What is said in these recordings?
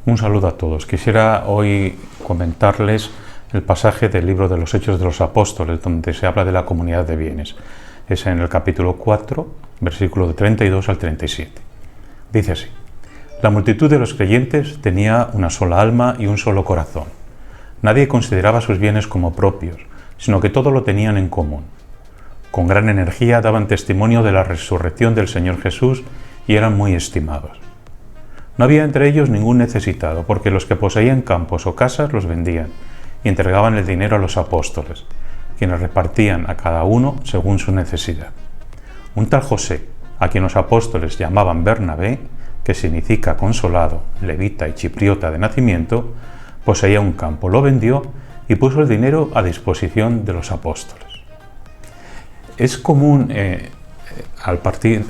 Un saludo a todos. Quisiera hoy comentarles el pasaje del libro de los Hechos de los Apóstoles, donde se habla de la comunidad de bienes. Es en el capítulo 4, versículo de 32 al 37. Dice así: La multitud de los creyentes tenía una sola alma y un solo corazón. Nadie consideraba sus bienes como propios, sino que todo lo tenían en común. Con gran energía daban testimonio de la resurrección del Señor Jesús y eran muy estimados. No había entre ellos ningún necesitado, porque los que poseían campos o casas los vendían y entregaban el dinero a los apóstoles, quienes repartían a cada uno según su necesidad. Un tal José, a quien los apóstoles llamaban Bernabé, que significa consolado, levita y chipriota de nacimiento, poseía un campo, lo vendió y puso el dinero a disposición de los apóstoles. Es común, al partir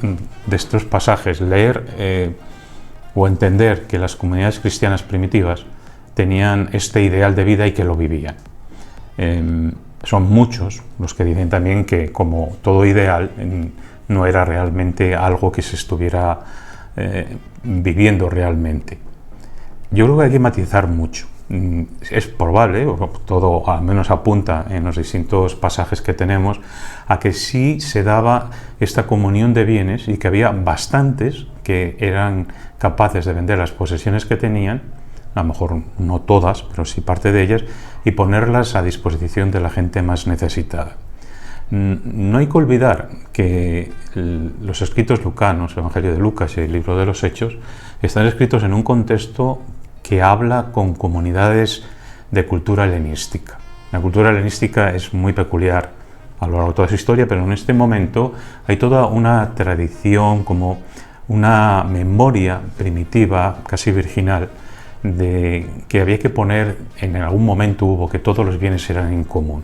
de estos pasajes, leer o entender que las comunidades cristianas primitivas tenían este ideal de vida y que lo vivían. Son muchos los que dicen también que, como todo ideal, no era realmente algo que se estuviera viviendo realmente. Yo creo que hay que matizar mucho. Es probable, o todo al menos apunta en los distintos pasajes que tenemos, a que sí se daba esta comunión de bienes y que había bastantes que eran capaces de vender las posesiones que tenían, a lo mejor no todas, pero sí parte de ellas, y ponerlas a disposición de la gente más necesitada. No hay que olvidar que los escritos lucanos, el Evangelio de Lucas y el libro de los Hechos, están escritos en un contexto que habla con comunidades de cultura helenística. La cultura helenística es muy peculiar a lo largo de toda su historia, pero en este momento hay toda una tradición, como una memoria primitiva, casi virginal, de que había que poner, en algún momento hubo que todos los bienes eran en común.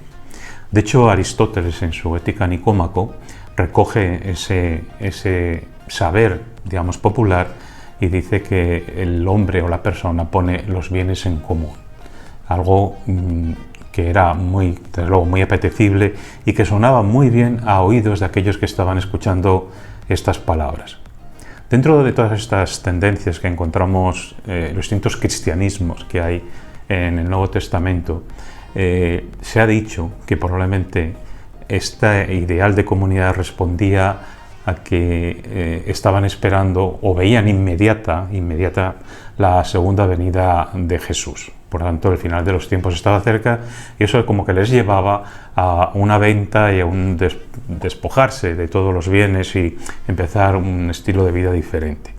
De hecho, Aristóteles, en su Ética Nicómaco, recoge ese saber, digamos, popular, y dice que el hombre o la persona pone los bienes en común. Algo que era desde luego, muy apetecible y que sonaba muy bien a oídos de aquellos que estaban escuchando estas palabras. Dentro de todas estas tendencias que encontramos, los distintos cristianismos que hay en el Nuevo Testamento, se ha dicho que probablemente este ideal de comunidad respondía a que estaban esperando o veían inmediata la segunda venida de Jesús. Por lo tanto, el final de los tiempos estaba cerca y eso como que les llevaba a una venta y a un despojarse de todos los bienes y empezar un estilo de vida diferente.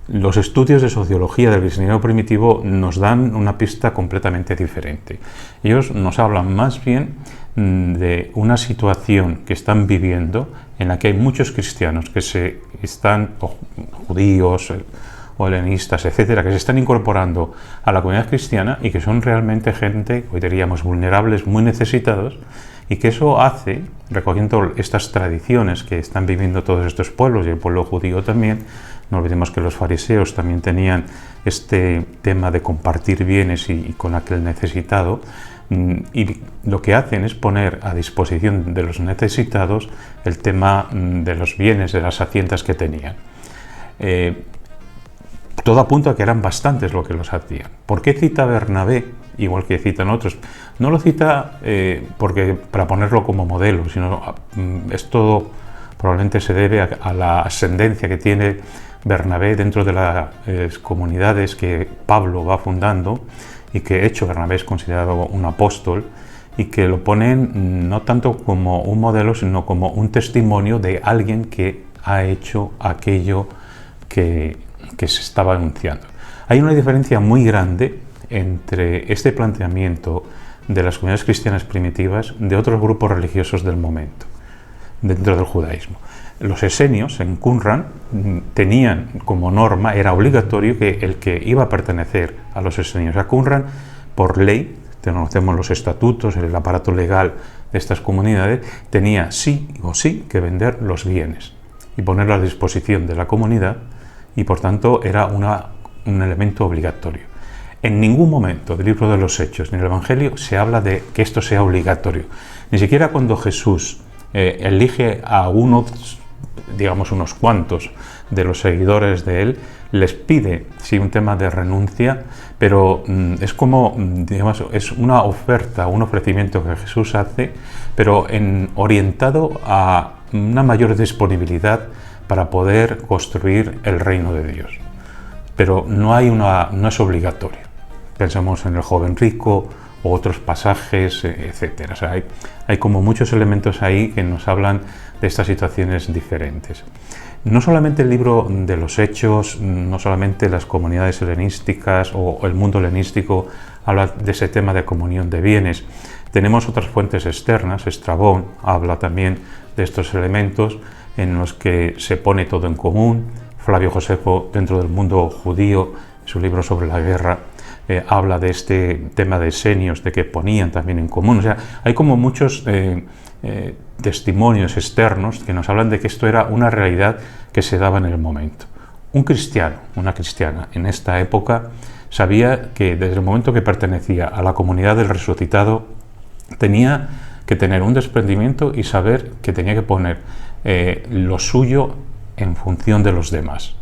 Los estudios de sociología del cristianismo primitivo nos dan una pista completamente diferente. Ellos nos hablan más bien de una situación que están viviendo en la que hay muchos cristianos que judíos o helenistas, etcétera, que se están incorporando a la comunidad cristiana y que son realmente gente, hoy diríamos, vulnerables, muy necesitados, y que eso hace, recogiendo estas tradiciones que están viviendo todos estos pueblos y el pueblo judío también. No olvidemos que los fariseos también tenían este tema de compartir bienes y con aquel necesitado, y lo que hacen es poner a disposición de los necesitados el tema de los bienes, de las haciendas que tenían. Todo apunta a que eran bastantes lo que los hacían. ¿Por qué cita Bernabé, igual que citan otros? No lo cita para ponerlo como modelo, sino esto probablemente se debe a la ascendencia que tiene Bernabé dentro de las comunidades que Pablo va fundando, y que de hecho Bernabé es considerado un apóstol, y que lo ponen no tanto como un modelo, sino como un testimonio de alguien que ha hecho aquello que se estaba anunciando. Hay una diferencia muy grande entre este planteamiento de las comunidades cristianas primitivas de otros grupos religiosos del momento, dentro del judaísmo. Los esenios en Qumran tenían como norma, era obligatorio que el que iba a pertenecer a los esenios a Qumran, por ley, conocemos los estatutos, el aparato legal de estas comunidades, tenía sí o sí que vender los bienes y ponerlos a disposición de la comunidad, y por tanto era un elemento obligatorio. En ningún momento del libro de los Hechos ni del Evangelio se habla de que esto sea obligatorio. Ni siquiera cuando Jesús elige a unos, digamos unos cuantos, de los seguidores de él, les pide, sí, un tema de renuncia, pero es como, digamos, es una oferta, un ofrecimiento que Jesús hace, pero orientado a una mayor disponibilidad para poder construir el reino de Dios. Pero no es obligatorio. Pensamos en el joven rico o otros pasajes, etc. O sea, hay como muchos elementos ahí que nos hablan de estas situaciones diferentes. No solamente el libro de los Hechos, no solamente las comunidades helenísticas o el mundo helenístico habla de ese tema de comunión de bienes. Tenemos otras fuentes externas. Estrabón habla también de estos elementos en los que se pone todo en común. Flavio Josefo, dentro del mundo judío, en su libro sobre la guerra, habla de este tema de esenios, de que ponían también en común. O sea, hay como muchos testimonios externos que nos hablan de que esto era una realidad que se daba en el momento. Un cristiano, una cristiana, en esta época sabía que desde el momento que pertenecía a la comunidad del resucitado tenía que tener un desprendimiento y saber que tenía que poner lo suyo en función de los demás.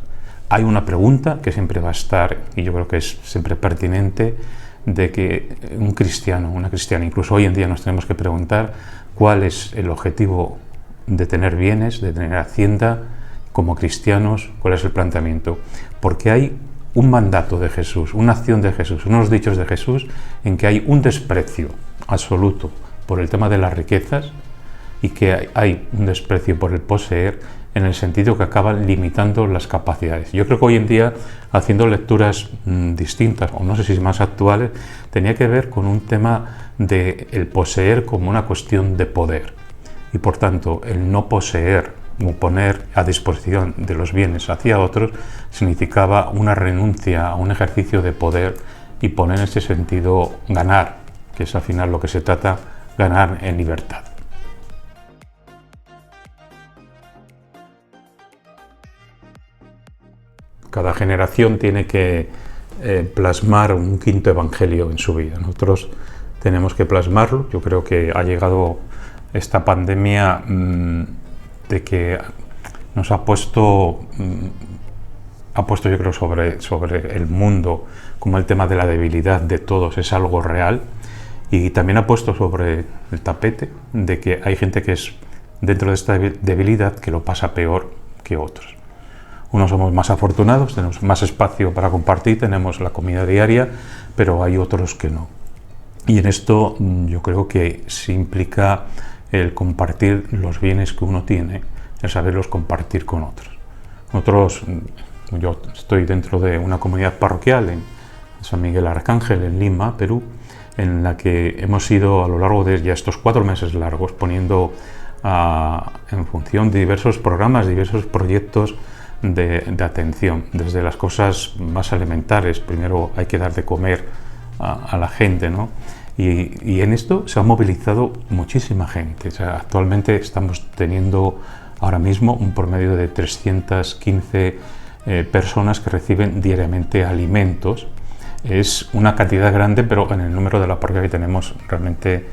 Hay una pregunta que siempre va a estar, y yo creo que es siempre pertinente, de que un cristiano, una cristiana, incluso hoy en día nos tenemos que preguntar cuál es el objetivo de tener bienes, de tener hacienda como cristianos, cuál es el planteamiento. Porque hay un mandato de Jesús, una acción de Jesús, unos dichos de Jesús en que hay un desprecio absoluto por el tema de las riquezas y que hay un desprecio por el poseer, en el sentido que acaban limitando las capacidades. Yo creo que hoy en día, haciendo lecturas distintas, o no sé si más actuales, tenía que ver con un tema de el poseer como una cuestión de poder. Y por tanto, el no poseer o poner a disposición de los bienes hacia otros significaba una renuncia a un ejercicio de poder y poner en ese sentido ganar, que es al final lo que se trata, ganar en libertad. Cada generación tiene que plasmar un quinto evangelio en su vida. Nosotros tenemos que plasmarlo. Yo creo que ha llegado esta pandemia de que nos ha puesto yo creo sobre el mundo como el tema de la debilidad de todos es algo real, y también ha puesto sobre el tapete de que hay gente que es dentro de esta debilidad que lo pasa peor que otros. Unos somos más afortunados, tenemos más espacio para compartir, tenemos la comida diaria, pero hay otros que no. Y en esto yo creo que se implica el compartir los bienes que uno tiene, el saberlos compartir con otros. Yo estoy dentro de una comunidad parroquial en San Miguel Arcángel, en Lima, Perú, en la que hemos ido a lo largo de ya estos 4 meses largos poniendo en función de diversos programas, diversos proyectos de atención, desde las cosas más elementares. Primero hay que dar de comer a la gente, ¿no? Y en esto se ha movilizado muchísima gente. O sea, actualmente estamos teniendo ahora mismo un promedio de 315 personas que reciben diariamente alimentos. Es una cantidad grande, pero en el número de la parroquia que tenemos realmente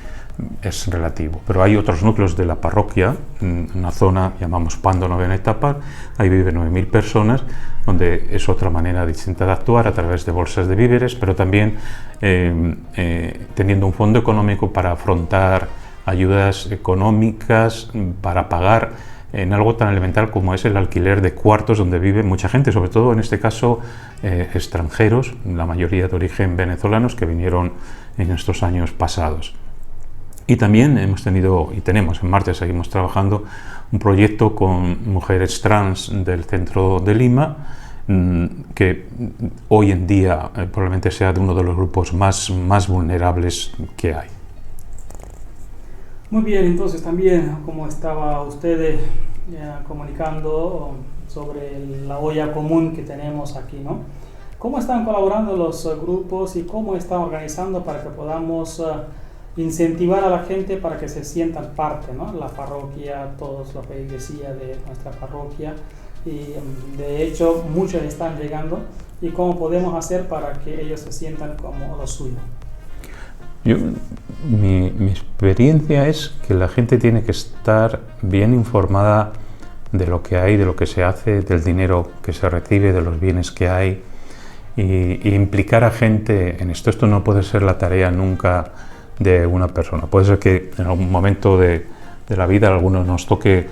es relativo. Pero hay otros núcleos de la parroquia, una zona llamamos Pando Novena Etapa, ahí viven 9.000 personas, donde es otra manera distinta de actuar a través de bolsas de víveres, pero también teniendo un fondo económico para afrontar ayudas económicas, para pagar en algo tan elemental como es el alquiler de cuartos donde vive mucha gente, sobre todo en este caso extranjeros, la mayoría de origen venezolanos que vinieron en estos años pasados. Y también hemos tenido y tenemos en marcha, seguimos trabajando, un proyecto con mujeres trans del centro de Lima, que hoy en día probablemente sea de uno de los grupos más vulnerables que hay. Muy bien, entonces también, como estaba usted comunicando sobre la olla común que tenemos aquí, ¿no? ¿Cómo están colaborando los grupos y cómo están organizando para que podamos incentivar a la gente para que se sientan parte, ¿no? La parroquia, todos los que decía de nuestra parroquia, y de hecho muchos están llegando, y cómo podemos hacer para que ellos se sientan como lo suyo. Mi experiencia es que la gente tiene que estar bien informada de lo que hay, de lo que se hace, del dinero que se recibe, de los bienes que hay, y implicar a gente en esto. Esto no puede ser la tarea nunca de una persona. Puede ser que en algún momento de la vida a algunos nos toque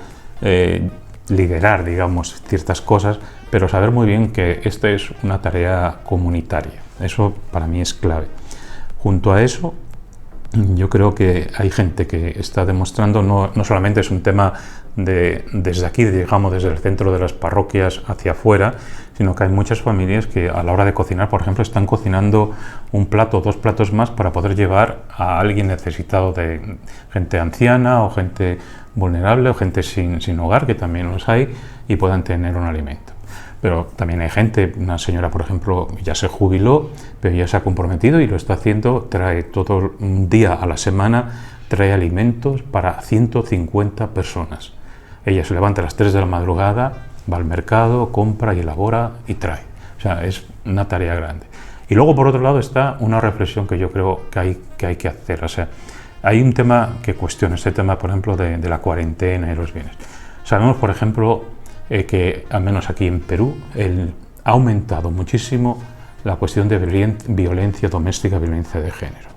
liderar, digamos, ciertas cosas, pero saber muy bien que esta es una tarea comunitaria. Eso para mí es clave. Junto a eso, yo creo que hay gente que está demostrando, no solamente es un tema desde aquí, digamos, desde el centro de las parroquias hacia afuera, sino que hay muchas familias que a la hora de cocinar, por ejemplo, están cocinando un plato o 2 platos más para poder llevar a alguien necesitado, de gente anciana o gente vulnerable o gente sin hogar, que también los hay, y puedan tener un alimento. Pero también hay gente, una señora, por ejemplo, ya se jubiló, pero ya se ha comprometido y lo está haciendo, trae todo un día a la semana, trae alimentos para 150 personas. Ella se levanta a las 3 de la madrugada, va al mercado, compra y elabora y trae. O sea, es una tarea grande. Y luego, por otro lado, está una reflexión que yo creo que hay que hacer. O sea, hay un tema que cuestiona, este tema, por ejemplo, de la cuarentena y los bienes. Sabemos, por ejemplo, que al menos aquí en Perú ha aumentado muchísimo la cuestión de violencia doméstica, violencia de género.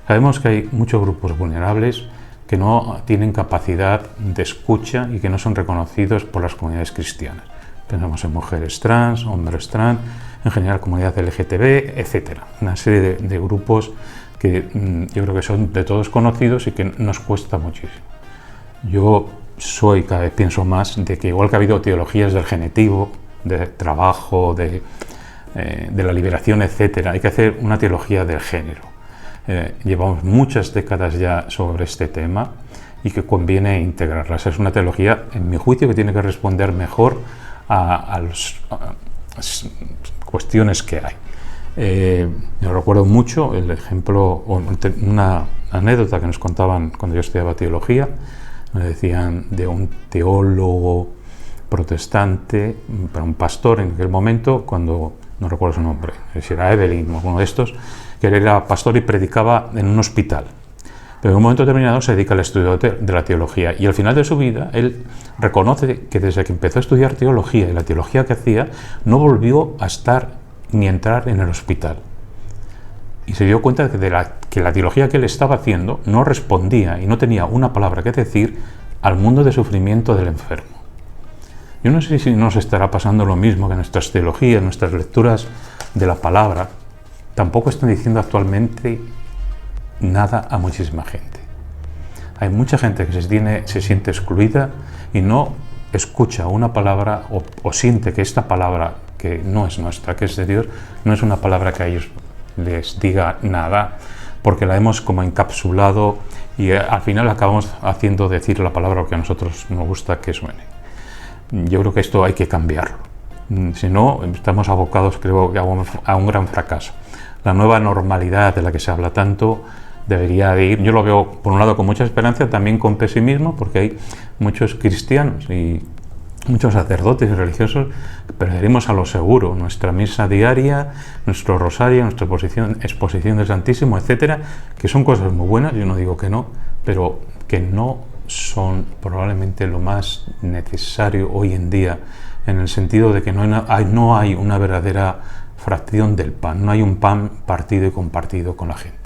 Sabemos que hay muchos grupos vulnerables que no tienen capacidad de escucha y que no son reconocidos por las comunidades cristianas. Pensamos en mujeres trans, hombres trans, en general comunidad LGTB, etc. Una serie de grupos que yo creo que son de todos conocidos y que nos cuesta muchísimo. Yo cada vez pienso más de que igual que ha habido teologías del genitivo, de trabajo, de la liberación, etc., hay que hacer una teología del género. Llevamos muchas décadas ya sobre este tema y que conviene integrarlas. Es una teología, en mi juicio, que tiene que responder mejor a las cuestiones que hay. Yo recuerdo mucho el ejemplo, una anécdota que nos contaban cuando yo estudiaba teología. Me decían de un teólogo protestante, un pastor en aquel momento, cuando no recuerdo su nombre, si era Evelyn o uno de estos, que él era pastor y predicaba en un hospital. Pero en un momento determinado se dedica al estudio de la teología y al final de su vida él reconoce que desde que empezó a estudiar teología y la teología que hacía, no volvió a estar ni a entrar en el hospital. Y se dio cuenta de que la teología que él estaba haciendo no respondía y no tenía una palabra que decir al mundo de sufrimiento del enfermo. Yo no sé si nos estará pasando lo mismo, que nuestras teologías, nuestras lecturas de la palabra tampoco están diciendo actualmente nada a muchísima gente. Hay mucha gente que se siente excluida y no escucha una palabra o siente que esta palabra, que no es nuestra, que es de Dios, no es una palabra que a ellos les diga nada, porque la hemos como encapsulado y al final acabamos haciendo decir la palabra que a nosotros nos gusta que suene. Yo creo que esto hay que cambiarlo, si no estamos abocados, creo, a un gran fracaso. La nueva normalidad de la que se habla tanto debería de ir, yo lo veo por un lado con mucha esperanza, también con pesimismo, porque hay muchos cristianos y muchos sacerdotes y religiosos que perderemos a lo seguro nuestra misa diaria, nuestro rosario, nuestra exposición del Santísimo, etcétera, que son cosas muy buenas, yo no digo que no, pero que no son probablemente lo más necesario hoy en día, en el sentido de que no hay una verdadera fracción del pan, no hay un pan partido y compartido con la gente.